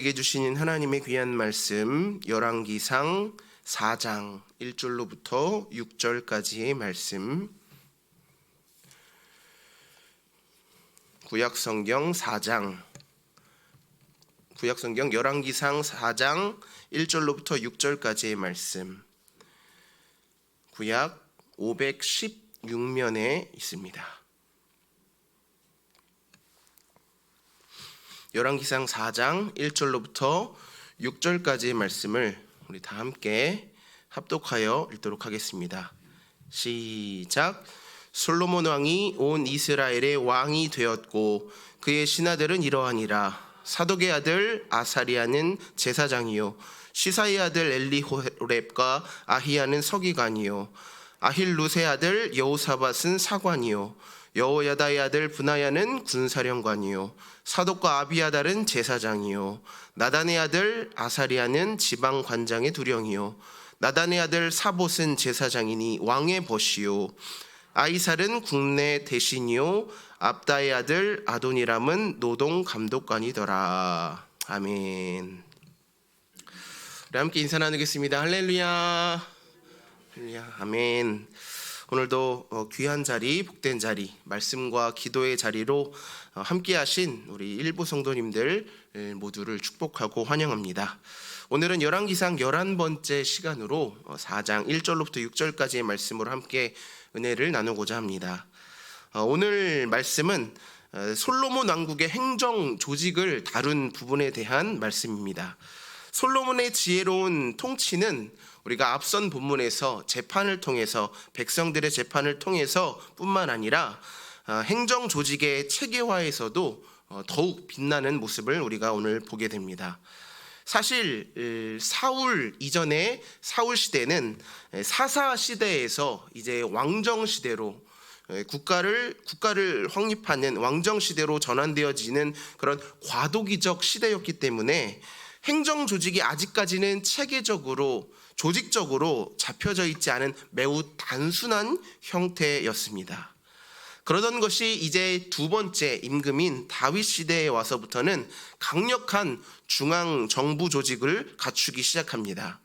우리에게 주신 하나님의 귀한 말씀 열왕기상 4장 1절로부터 6절까지의 말씀, 구약성경 열왕기상 4장 1절로부터 6절까지의 말씀, 구약 516면에 있습니다. 열왕기상 4장 1절로부터 6절까지의 말씀을 우리 다 함께 합독하여 읽도록 하겠습니다. 시작. 솔로몬 왕이 온 이스라엘의 왕이 되었고 그의 신하들은 이러하니라. 사독의 아들 아사리아는 제사장이요, 시사의 아들 엘리호렙과 아히야는 서기관이요, 아힐루세 아들 여호사밧은 사관이요, 여호야다의 아들 브나야는 군사령관이요, 사독과 아비아달은 제사장이요, 나단의 아들 아사리아는 지방관장의 두령이요, 나단의 아들 사봇은 제사장이니 왕의 벗이요, 아이살은 국내 대신이요, 압다의 아들 아도니람은 노동 감독관이더라. 아멘. 우리 함께 인사 나누겠습니다. 할렐루야. 할렐루야. 아멘. 오늘도 귀한 자리, 복된 자리, 말씀과 기도의 자리로 함께 하신 우리 일부 성도님들 모두를 축복하고 환영합니다. 오늘은 열왕기상 11번째 시간으로 4장 1절로부터 6절까지의 말씀으로 함께 은혜를 나누고자 합니다. 오늘 말씀은 솔로몬 왕국의 행정 조직을 다룬 부분에 대한 말씀입니다. 솔로몬의 지혜로운 통치는 우리가 앞선 본문에서 재판을 통해서, 백성들의 재판을 통해서 뿐만 아니라 행정 조직의 체계화에서도 더욱 빛나는 모습을 우리가 오늘 보게 됩니다. 사실 사울 이전의 사울 시대는 사사 시대에서 이제 왕정 시대로 국가를 확립하는 왕정 시대로 전환되어지는 그런 과도기적 시대였기 때문에 행정 조직이 아직까지는 체계적으로, 조직적으로 잡혀져 있지 않은 매우 단순한 형태였습니다. 그러던 것이 이제 두 번째 임금인 다윗 시대에 와서부터는 강력한 중앙 정부 조직을 갖추기 시작합니다.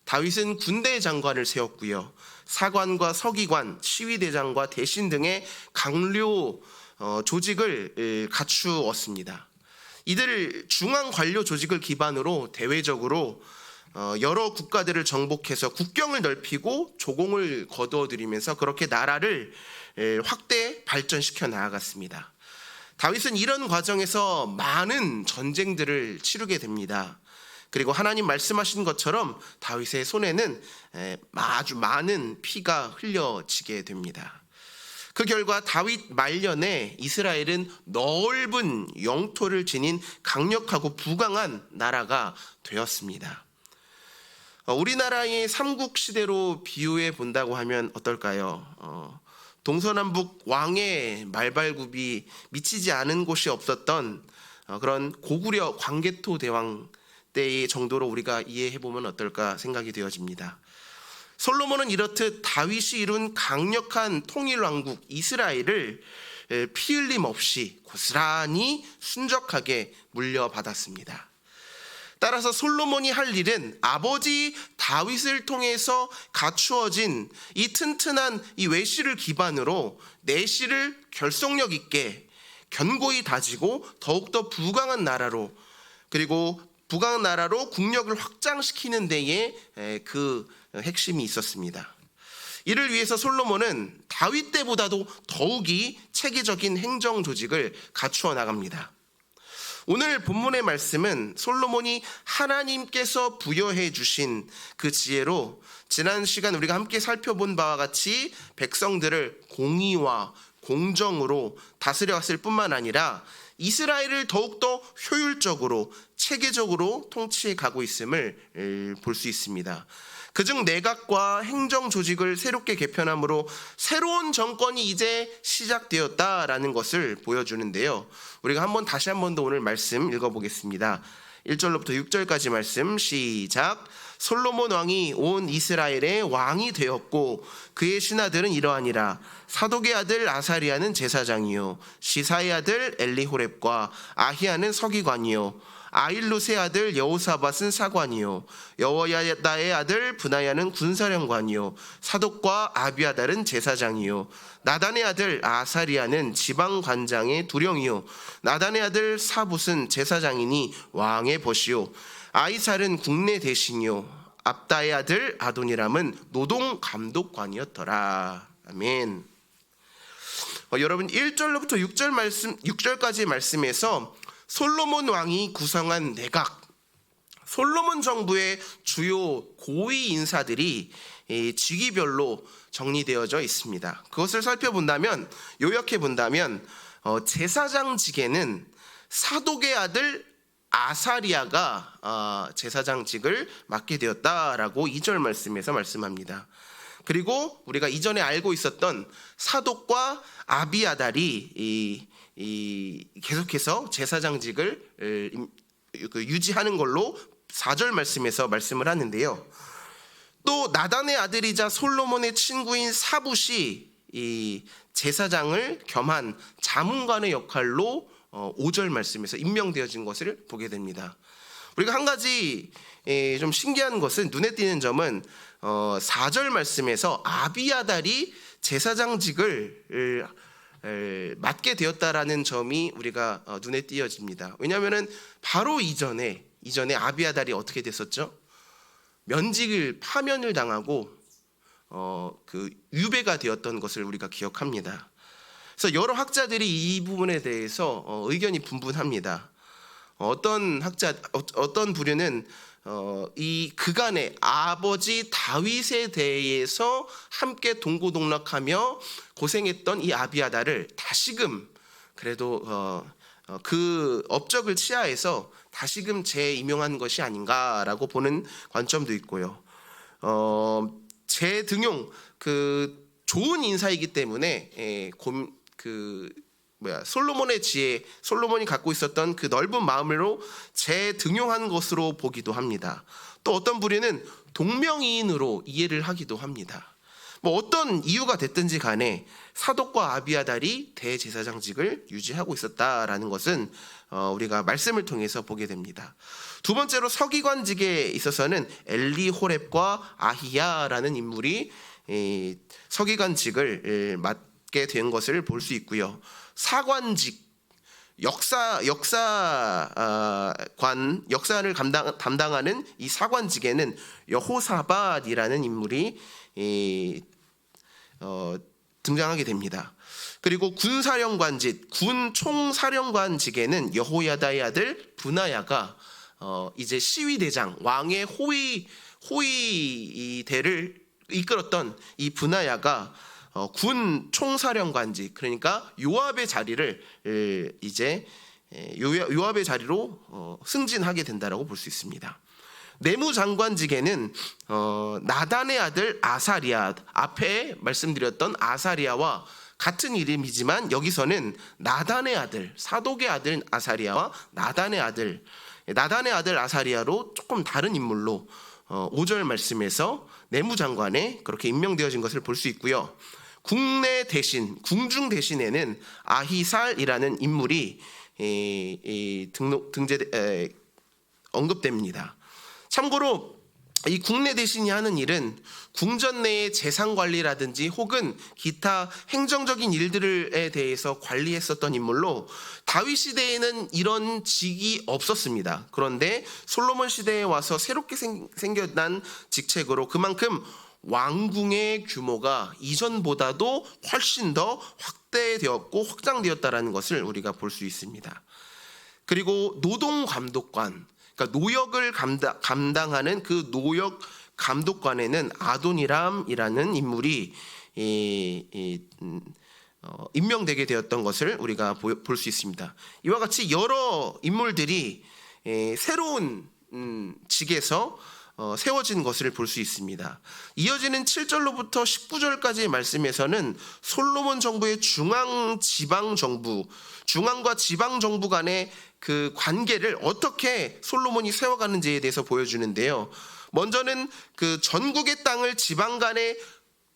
다윗은 군대 장관을 세웠고요, 사관과 서기관, 시위대장과 대신 등의 강료 조직을 갖추었습니다. 이들 중앙 관료 조직을 기반으로 대외적으로 여러 국가들을 정복해서 국경을 넓히고 조공을 거두어들이면서 그렇게 나라를 확대 발전시켜 나아갔습니다. 다윗은 이런 과정에서 많은 전쟁들을 치르게 됩니다. 그리고 하나님 말씀하신 것처럼 다윗의 손에는 아주 많은 피가 흘려지게 됩니다. 그 결과 다윗 말년에 이스라엘은 넓은 영토를 지닌 강력하고 부강한 나라가 되었습니다. 우리나라의 삼국시대로 비유해 본다고 하면 어떨까요? 동서남북 왕의 말발굽이 미치지 않은 곳이 없었던 그런 고구려 광개토 대왕 때의 정도로 우리가 이해해 보면 어떨까 생각이 되어집니다. 솔로몬은 이렇듯 다윗이 이룬 강력한 통일왕국 이스라엘을 피 흘림 없이 고스란히 순적하게 물려받았습니다. 따라서 솔로몬이 할 일은 아버지 다윗을 통해서 갖추어진 이 튼튼한 이 외실을 기반으로 내실을 결속력 있게 견고히 다지고 더욱더 부강한 나라로, 그리고 부강한 나라로 국력을 확장시키는 데에 그 핵심이 있었습니다. 이를 위해서 솔로몬은 다윗 때보다도 더욱이 체계적인 행정 조직을 갖추어 나갑니다. 오늘 본문의 말씀은 솔로몬이 하나님께서 부여해 주신 그 지혜로 지난 시간 우리가 함께 살펴본 바와 같이 백성들을 공의와 공정으로 다스려왔을 뿐만 아니라 이스라엘을 더욱더 효율적으로 체계적으로 통치해 가고 있음을 볼 수 있습니다. 그중 내각과 행정 조직을 새롭게 개편함으로 새로운 정권이 이제 시작되었다라는 것을 보여주는데요. 우리가 다시 한 번 더 오늘 말씀 읽어보겠습니다. 1절로부터 6절까지 말씀 시작. 솔로몬 왕이 온 이스라엘의 왕이 되었고 그의 신하들은 이러하니라. 사독의 아들 아사리아는 제사장이요, 시사의 아들 엘리호렙과 아히야는 서기관이요, 아일룻의 아들 여호사밧은 사관이요 여호야다의 아들 브나야는 군사령관이요 사독과 아비아달은 제사장이요 나단의 아들 아사리아는 지방관장의 두령이요 나단의 아들 사봇은 제사장이니 왕의 벗이요 아이살은 국내 대신이요 압다의 아들 아도니람은 노동 감독관이었더라. 아멘. 여러분 1절로부터 6절까지 말씀에서 솔로몬 왕이 구성한 내각, 솔로몬 정부의 주요 고위 인사들이 직위별로 정리되어져 있습니다. 그것을 살펴본다면, 요약해 본다면 제사장직에는 사독의 아들 아사리아가 제사장직을 맡게 되었다라고 2절 말씀에서 말씀합니다. 그리고 우리가 이전에 알고 있었던 사독과 아비아달이 계속해서 제사장직을 유지하는 걸로 4절 말씀에서 말씀을 하는데요. 또 나단의 아들이자 솔로몬의 친구인 사붓이 이 제사장을 겸한 자문관의 역할로 5절 말씀에서 임명되어진 것을 보게 됩니다. 우리가 한 가지 좀 신기한 것은, 눈에 띄는 점은 4절 말씀에서 아비아달이 제사장직을 맡게 되었다라는 점이 우리가 눈에 띄어집니다. 왜냐하면 바로 이전에 아비아달이 어떻게 됐었죠? 파면을 당하고 그 유배가 되었던 것을 우리가 기억합니다. 그래서 여러 학자들이 이 부분에 대해서 의견이 분분합니다. 어떤 부류는 이 그간의 아버지 다윗에 대해서 함께 동고동락하며 고생했던 이 아비아달을 다시금 그래도 그 업적을 치하해서 다시금 재임용한 것이 아닌가라고 보는 관점도 있고요. 재등용, 그 좋은 인사이기 때문에 솔로몬의 지혜, 솔로몬이 갖고 있었던 그 넓은 마음으로 재등용한 것으로 보기도 합니다. 또 어떤 부류는 동명이인으로 이해를 하기도 합니다. 어떤 이유가 됐든지 간에 사독과 아비아달이 대제사장직을 유지하고 있었다라는 것은 우리가 말씀을 통해서 보게 됩니다. 두 번째로 서기관직에 있어서는 엘리호렙과 아히야라는 인물이 서기관직을 맡게 된 것을 볼 수 있고요. 사관직, 역사를 담당하는 이 사관직에는 여호사밧이라는 인물이 등장하게 됩니다. 그리고 군사령관직, 군총사령관직에는 여호야다의 아들 브나야가 이제 시위대장, 왕의 호위대를 이끌었던 이 브나야가 군 총사령관직, 그러니까 요압의 자리를 요압의 자리로 승진하게 된다라고 볼 수 있습니다. 내무장관직에는 나단의 아들 아사리아, 앞에 말씀드렸던 아사리아와 같은 이름이지만 여기서는 나단의 아들, 사독의 아들 아사리아와 나단의 아들 아사리아로 조금 다른 인물로 5절 말씀에서 내무장관에 그렇게 임명되어진 것을 볼 수 있고요. 국내 대신, 궁중 대신에는 아히살이라는 인물이 언급됩니다. 참고로 이 국내 대신이 하는 일은 궁전 내의 재산 관리라든지 혹은 기타 행정적인 일들에 대해서 관리했었던 인물로, 다윗 시대에는 이런 직이 없었습니다. 그런데 솔로몬 시대에 와서 새롭게 생겨난 직책으로 그만큼 왕궁의 규모가 이전보다도 훨씬 더 확대되었고 확장되었다라는 것을 우리가 볼 수 있습니다. 그리고 노동감독관, 그러니까 노역을 감당하는 그 노역 감독관에는 아도니람이라는 인물이 임명되게 되었던 것을 우리가 볼 수 있습니다. 이와 같이 여러 인물들이 새로운 직에서 세워진 것을 볼 수 있습니다. 이어지는 7절로부터 19절까지의 말씀에서는 솔로몬 정부의 중앙과 지방 정부 간의 그 관계를 어떻게 솔로몬이 세워가는지에 대해서 보여주는데요. 먼저는 그 전국의 땅을 지방 간의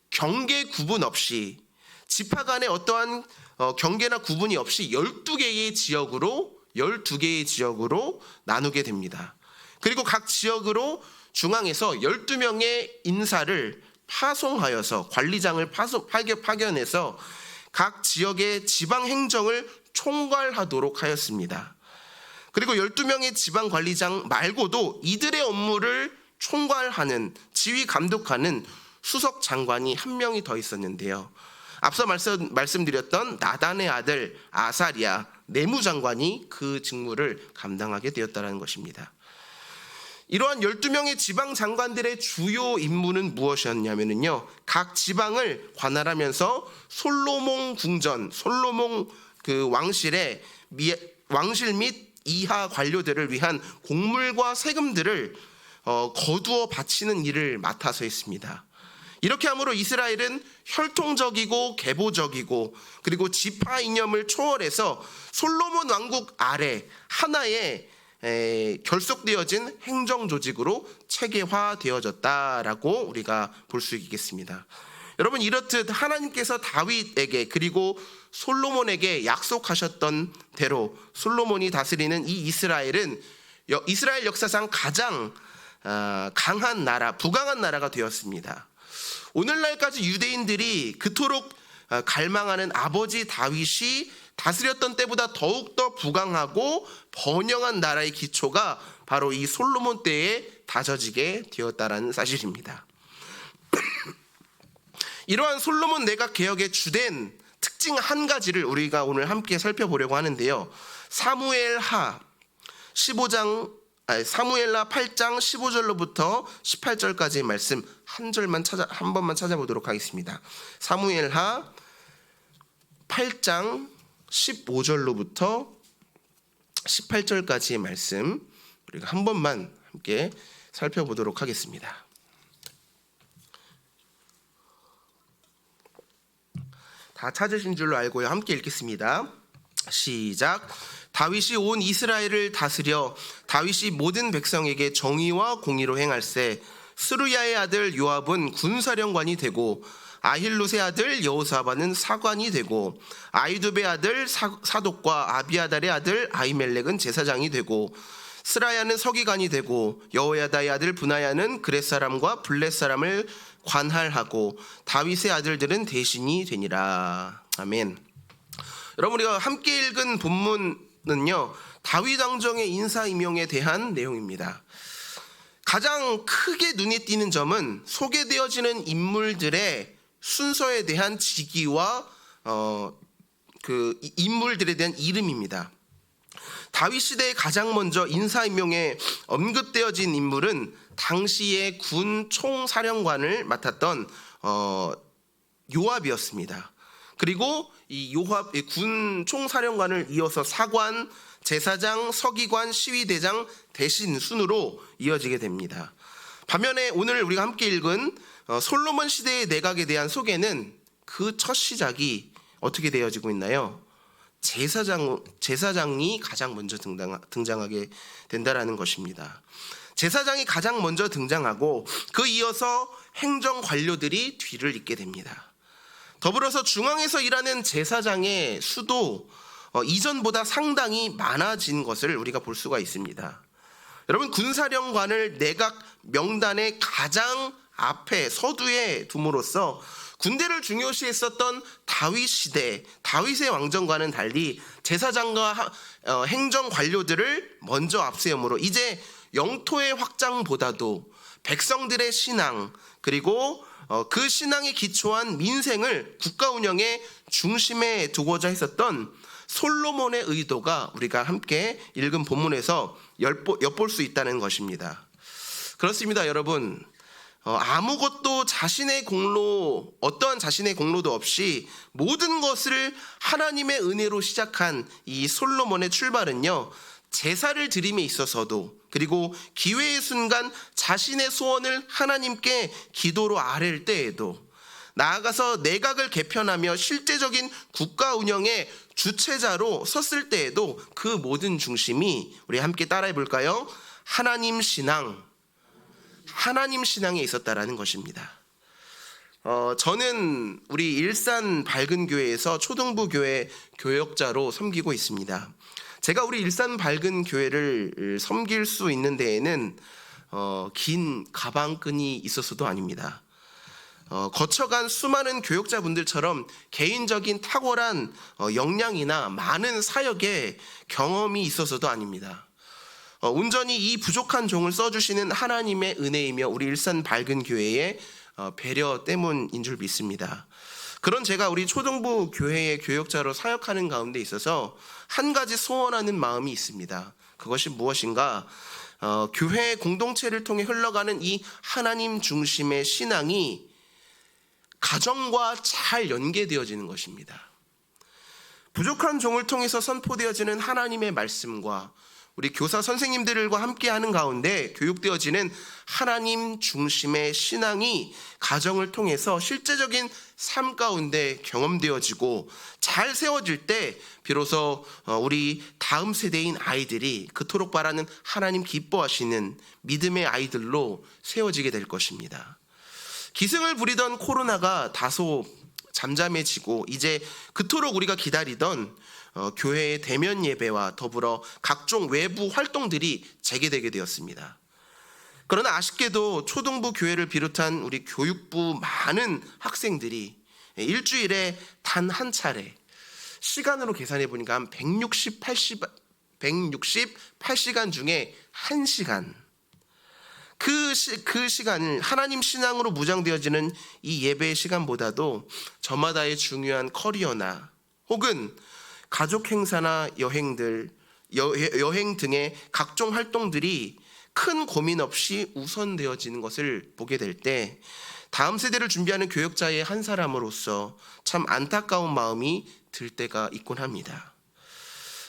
경계 구분 없이, 지파 간의 어떠한 경계나 구분이 없이 12개의 지역으로 12개의 지역으로 나누게 됩니다. 그리고 각 지역으로 중앙에서 12명의 인사를 파송하여서 관리장을 파견해서 각 지역의 지방 행정을 총괄하도록 하였습니다. 그리고 12명의 지방 관리장 말고도 이들의 업무를 총괄하는, 지휘 감독하는 수석 장관이 한 명이 더 있었는데요. 앞서 말씀드렸던 나단의 아들 아사랴 내무장관이 그 직무를 감당하게 되었다는 것입니다. 이러한 12명의 지방 장관들의 주요 임무는 무엇이었냐면요, 각 지방을 관할하면서 솔로몬 궁전, 솔로몬 그 왕실 및 이하 관료들을 위한 곡물과 세금들을 거두어 바치는 일을 맡아서 했습니다. 이렇게 함으로 이스라엘은 혈통적이고 계보적이고 그리고 지파 이념을 초월해서 솔로몬 왕국 아래 하나의 결속되어진 행정 조직으로 체계화되어졌다라고 우리가 볼 수 있겠습니다. 여러분, 이렇듯 하나님께서 다윗에게 그리고 솔로몬에게 약속하셨던 대로 솔로몬이 다스리는 이 이스라엘은 이스라엘 역사상 가장 강한 나라, 부강한 나라가 되었습니다. 오늘날까지 유대인들이 그토록 갈망하는 아버지 다윗이 다스렸던 때보다 더욱더 부강하고 번영한 나라의 기초가 바로 이 솔로몬 때에 다져지게 되었다는 사실입니다. 이러한 솔로몬 내각 개혁의 주된 특징 한 가지를 우리가 오늘 함께 살펴보려고 하는데요. 사무엘하 8장 15절로부터 18절까지의 말씀 한 번만 찾아보도록 하겠습니다. 사무엘하 8장 15절로부터 18절까지의 말씀 우리가 한 번만 함께 살펴보도록 하겠습니다. 다 찾으신 줄로 알고요. 함께 읽겠습니다. 시작. 다윗이 온 이스라엘을 다스려 다윗이 모든 백성에게 정의와 공의로 행할세. 스루야의 아들 요압은 군사령관이 되고 아힐룻의 아들 여호사밧은 사관이 되고 아이두베의 아들 사독과 아비아달의 아들 아히멜렉은 제사장이 되고 스라야는 서기관이 되고 여호야다의 아들 브나야는 그렛 사람과 블렛 사람을 관할하고 다윗의 아들들은 대신이 되니라. 아멘. 여러분, 우리가 함께 읽은 본문은요, 다윗 왕정의 인사 임용에 대한 내용입니다. 가장 크게 눈에 띄는 점은 소개되어지는 인물들의 순서에 대한 직위와 그 인물들에 대한 이름입니다. 다윗 시대에 가장 먼저 인사 임명에 언급되어진 인물은 당시의 군 총사령관을 맡았던 요압이었습니다. 그리고 이 요압 군 총사령관을 이어서 사관, 제사장, 서기관, 시위대장, 대신 순으로 이어지게 됩니다. 반면에 오늘 우리가 함께 읽은 솔로몬 시대의 내각에 대한 소개는 그 첫 시작이 어떻게 되어지고 있나요? 제사장이 가장 먼저 등장하게 된다라는 것입니다. 제사장이 가장 먼저 등장하고 그 이어서 행정 관료들이 뒤를 잇게 됩니다. 더불어서 중앙에서 일하는 제사장의 수도 이전보다 상당히 많아진 것을 우리가 볼 수가 있습니다. 여러분, 군사령관을 내각 명단의 가장 앞에 서두에 둠으로써 군대를 중요시했었던 다윗 시대, 다윗의 왕정과는 달리 제사장과 행정 관료들을 먼저 앞세움으로 이제 영토의 확장보다도 백성들의 신앙, 그리고 그 신앙에 기초한 민생을 국가 운영의 중심에 두고자 했었던 솔로몬의 의도가 우리가 함께 읽은 본문에서 엿볼 수 있다는 것입니다. 그렇습니다, 여러분. 아무것도 어떠한 자신의 공로도 없이 모든 것을 하나님의 은혜로 시작한 이 솔로몬의 출발은요, 제사를 드림에 있어서도, 그리고 기회의 순간 자신의 소원을 하나님께 기도로 아랠 때에도, 나아가서 내각을 개편하며 실제적인 국가 운영의 주체자로 섰을 때에도 그 모든 중심이, 우리 함께 따라해 볼까요? 하나님 신앙에 있었다라는 것입니다. 저는 우리 일산 밝은 교회에서 초등부 교회 교역자로 섬기고 있습니다. 제가 우리 일산 밝은 교회를 섬길 수 있는 데에는 긴 가방끈이 있어서도 아닙니다. 거쳐간 수많은 교육자분들처럼 개인적인 탁월한 역량이나 많은 사역의 경험이 있어서도 아닙니다. 온전히 이 부족한 종을 써주시는 하나님의 은혜이며 우리 일산 밝은 교회의 배려 때문인 줄 믿습니다. 그런 제가 우리 초등부 교회의 교육자로 사역하는 가운데 있어서 한 가지 소원하는 마음이 있습니다. 그것이 무엇인가? 교회 공동체를 통해 흘러가는 이 하나님 중심의 신앙이 가정과 잘 연계되어지는 것입니다. 부족한 종을 통해서 선포되어지는 하나님의 말씀과 우리 교사 선생님들과 함께하는 가운데 교육되어지는 하나님 중심의 신앙이 가정을 통해서 실제적인 삶 가운데 경험되어지고 잘 세워질 때 비로소 우리 다음 세대인 아이들이 그토록 바라는 하나님 기뻐하시는 믿음의 아이들로 세워지게 될 것입니다. 기승을 부리던 코로나가 다소 잠잠해지고 이제 그토록 우리가 기다리던 교회의 대면 예배와 더불어 각종 외부 활동들이 재개되게 되었습니다. 그러나 아쉽게도 초등부 교회를 비롯한 우리 교육부 많은 학생들이 일주일에 단 한 차례, 시간으로 계산해 보니까 한 168시간 중에 1시간, 그 시간을 하나님 신앙으로 무장되어지는 이 예배의 시간보다도 저마다의 중요한 커리어나 혹은 가족 행사나 여행 등의 각종 활동들이 큰 고민 없이 우선되어지는 것을 보게 될 때 다음 세대를 준비하는 교역자의 한 사람으로서 참 안타까운 마음이 들 때가 있곤 합니다.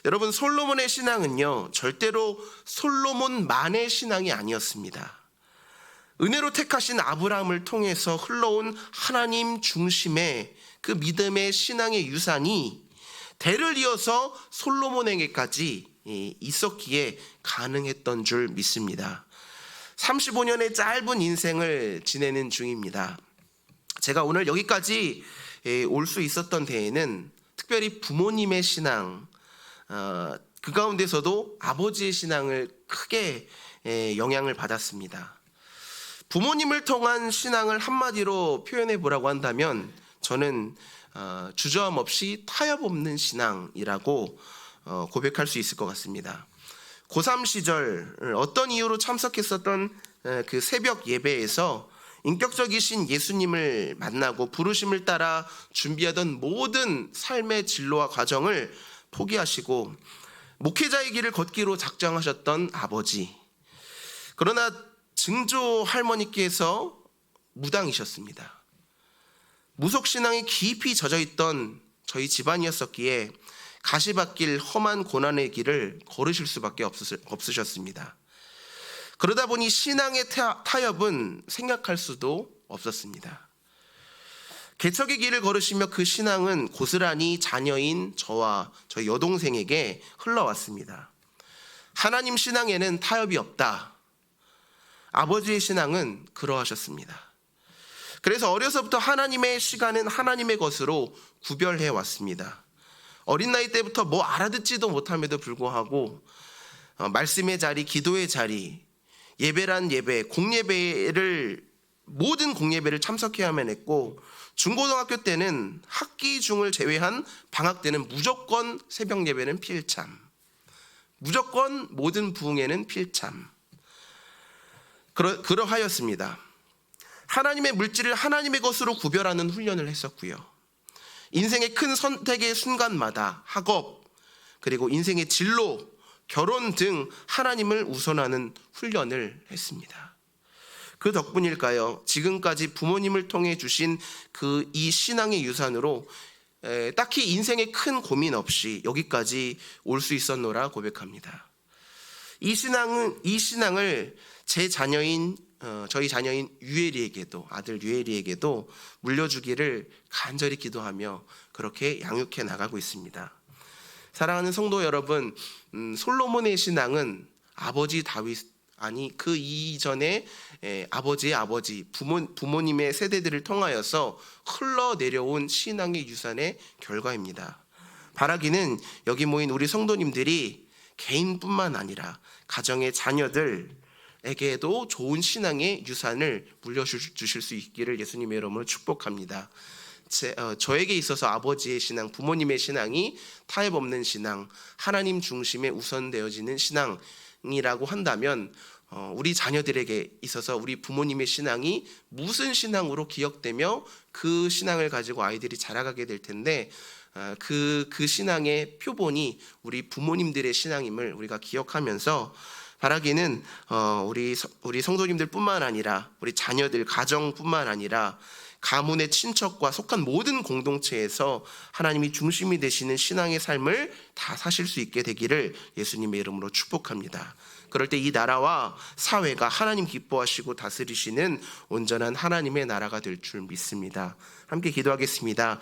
여러분, 솔로몬의 신앙은요, 절대로 솔로몬만의 신앙이 아니었습니다. 은혜로 택하신 아브라함을 통해서 흘러온 하나님 중심의 그 믿음의 신앙의 유산이 대를 이어서 솔로몬에게까지 있었기에 가능했던 줄 믿습니다. 35년의 짧은 인생을 지내는 중입니다. 제가 오늘 여기까지 올 수 있었던 데에는 특별히 부모님의 신앙, 그 가운데서도 아버지의 신앙을 크게 영향을 받았습니다. 부모님을 통한 신앙을 한마디로 표현해 보라고 한다면 저는 주저함 없이 타협 없는 신앙이라고 고백할 수 있을 것 같습니다. 고3 시절 어떤 이유로 참석했었던 그 새벽 예배에서 인격적이신 예수님을 만나고 부르심을 따라 준비하던 모든 삶의 진로와 과정을 포기하시고 목회자의 길을 걷기로 작정하셨던 아버지, 그러나 증조 할머니께서 무당이셨습니다. 무속신앙에 깊이 젖어있던 저희 집안이었었기에 가시밭길 험한 고난의 길을 걸으실 수밖에 없으셨습니다. 그러다 보니 신앙의 타협은 생각할 수도 없었습니다. 개척의 길을 걸으시며 그 신앙은 고스란히 자녀인 저와 저희 여동생에게 흘러왔습니다. 하나님 신앙에는 타협이 없다. 아버지의 신앙은 그러하셨습니다. 그래서 어려서부터 하나님의 시간은 하나님의 것으로 구별해 왔습니다. 어린 나이 때부터 뭐 알아듣지도 못함에도 불구하고 말씀의 자리, 기도의 자리, 예배란 예배, 모든 공예배를 참석해야만 했고, 중고등학교 때는 학기 중을 제외한 방학 때는 무조건 새벽 예배는 필참, 무조건 모든 부흥회는 필참. 그러하였습니다. 하나님의 물질을 하나님의 것으로 구별하는 훈련을 했었고요. 인생의 큰 선택의 순간마다 학업, 그리고 인생의 진로, 결혼 등 하나님을 우선하는 훈련을 했습니다. 그 덕분일까요? 지금까지 부모님을 통해 주신 이 신앙의 유산으로 딱히 인생에 큰 고민 없이 여기까지 올 수 있었노라 고백합니다. 이 신앙을 제 자녀인 저희 자녀인 유엘이에게도, 아들 유엘이에게도 물려주기를 간절히 기도하며 그렇게 양육해 나가고 있습니다. 사랑하는 성도 여러분, 솔로몬의 신앙은 아버지 다윗, 그 이전에 아버지의 아버지, 부모님의 세대들을 통하여서 흘러내려온 신앙의 유산의 결과입니다. 바라기는 여기 모인 우리 성도님들이 개인뿐만 아니라 가정의 자녀들에게도 좋은 신앙의 유산을 물려주실 수 있기를 예수님의 이름으로 축복합니다. 저에게 있어서 아버지의 신앙, 부모님의 신앙이 타협 없는 신앙, 하나님 중심에 우선되어지는 신앙이라고 한다면 우리 자녀들에게 있어서 우리 부모님의 신앙이 무슨 신앙으로 기억되며 그 신앙을 가지고 아이들이 자라가게 될 텐데 그 신앙의 표본이 우리 부모님들의 신앙임을 우리가 기억하면서 바라기는 우리 성도님들뿐만 아니라 우리 자녀들 가정뿐만 아니라 가문의 친척과 속한 모든 공동체에서 하나님이 중심이 되시는 신앙의 삶을 다 사실 수 있게 되기를 예수님의 이름으로 축복합니다. 그럴 때 이 나라와 사회가 하나님 기뻐하시고 다스리시는 온전한 하나님의 나라가 될 줄 믿습니다. 함께 기도하겠습니다.